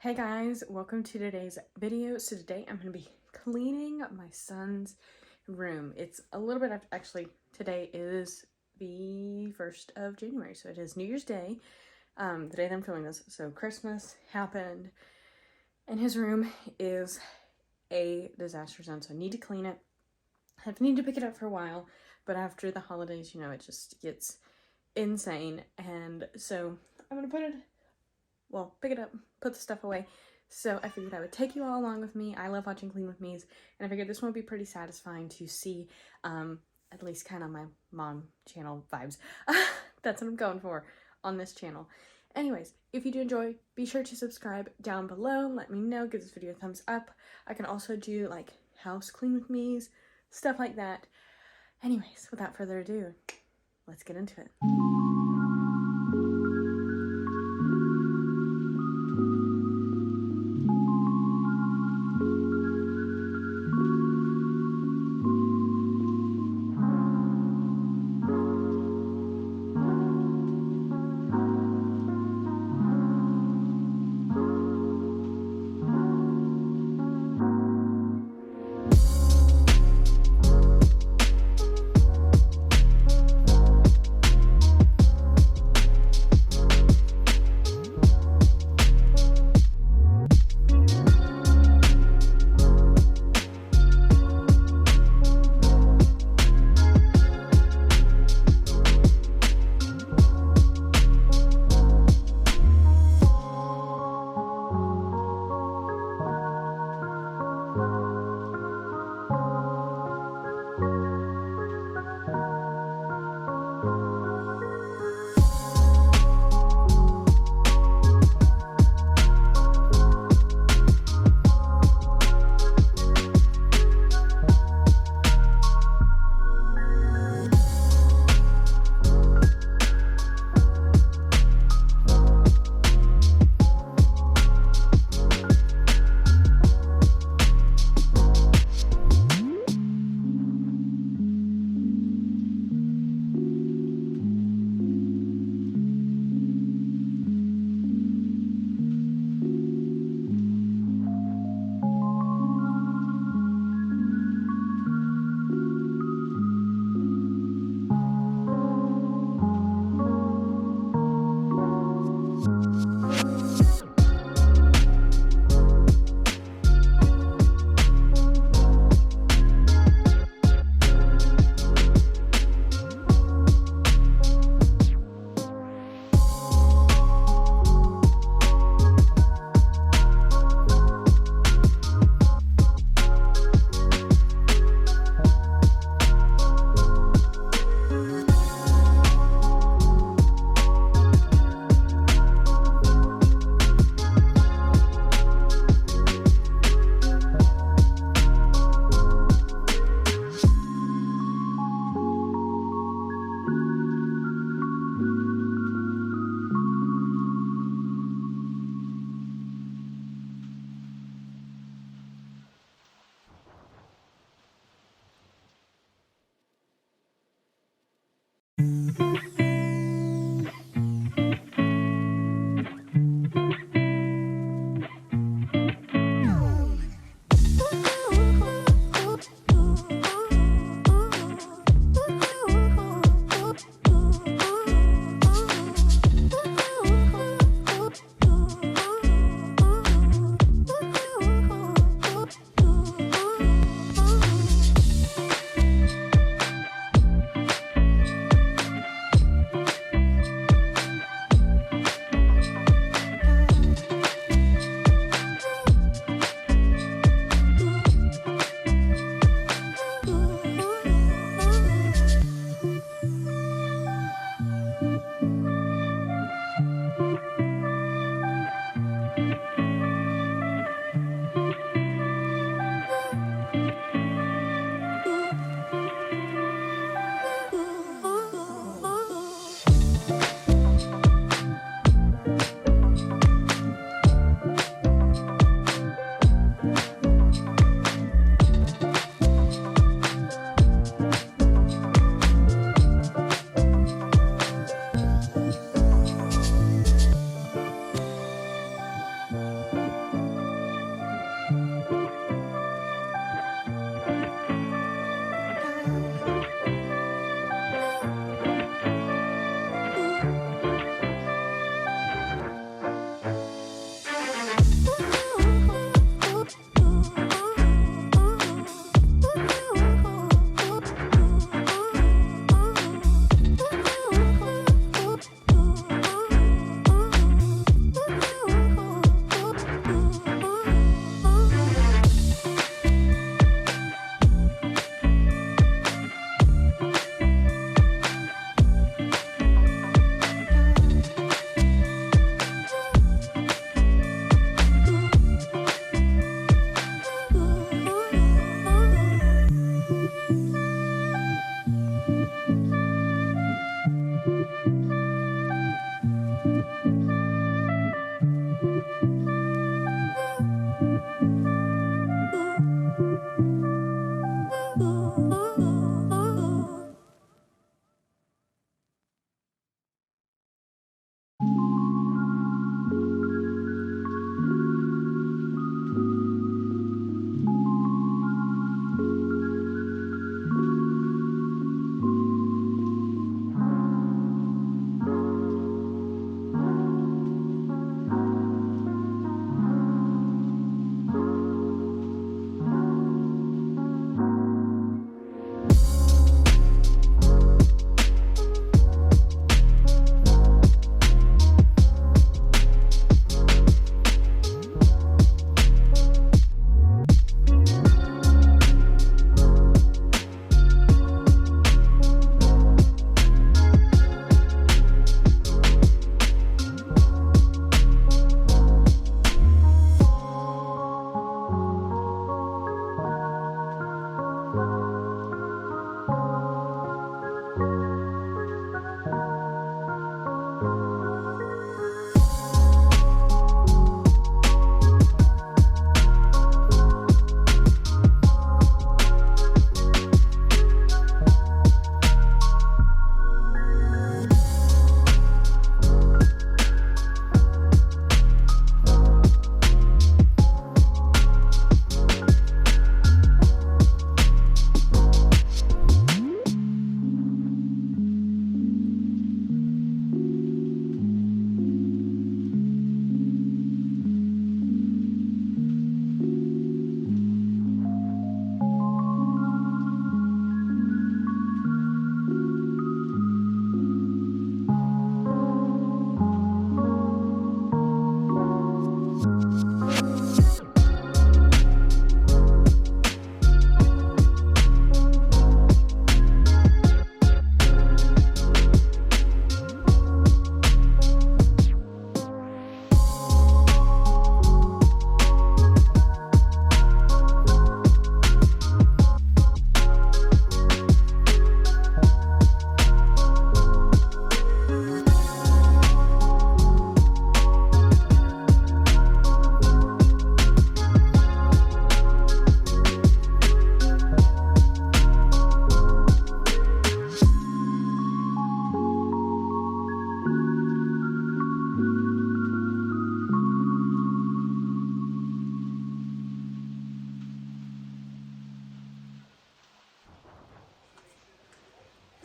Hey guys, welcome to today's video. So today I'm going to be cleaning my son's room. It's a little bit actually, today is the 1st of January, so it is New Year's Day, the day that I'm filming this. So Christmas happened and his room is a disaster zone, so I need to clean it. I've needed to pick it up for a while, but after the holidays, you know, it just gets insane. And so I'm going to pick it up, put the stuff away. So I figured I would take you all along with me. I love watching Clean With Me's, and I figured this one would be pretty satisfying to see, at least kind of my mom channel vibes. That's what I'm going for on this channel. Anyways, if you do enjoy, be sure to subscribe down below. Let me know, give this video a thumbs up. I can also do like house Clean With Me's, stuff like that. Anyways, without further ado, let's get into it.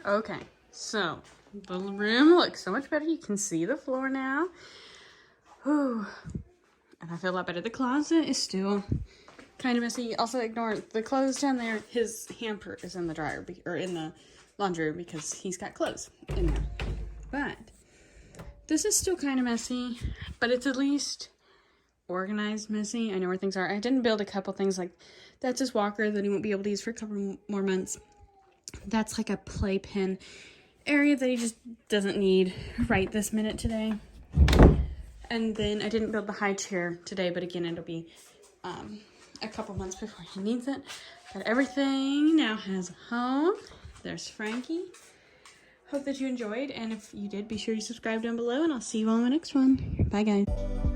Okay, so the room looks so much better. You can see the floor now. Whew. And I feel a lot better. The closet is still kind of messy. Also ignore the clothes down there. His hamper is in the dryer, or in the laundry room, because he's got clothes in there. But this is still kind of messy, but it's at least organized messy. I know where things are. I didn't build a couple things, like that's his walker that he won't be able to use for a couple more months. That's like a playpen area that he just doesn't need right this minute today. And then I didn't build the high chair today, but again, it'll be a couple months before he needs it. But everything now has a home. There's Frankie. Hope that you enjoyed, and if you did, be sure you subscribe down below, and I'll see you all in the next one. Bye, guys.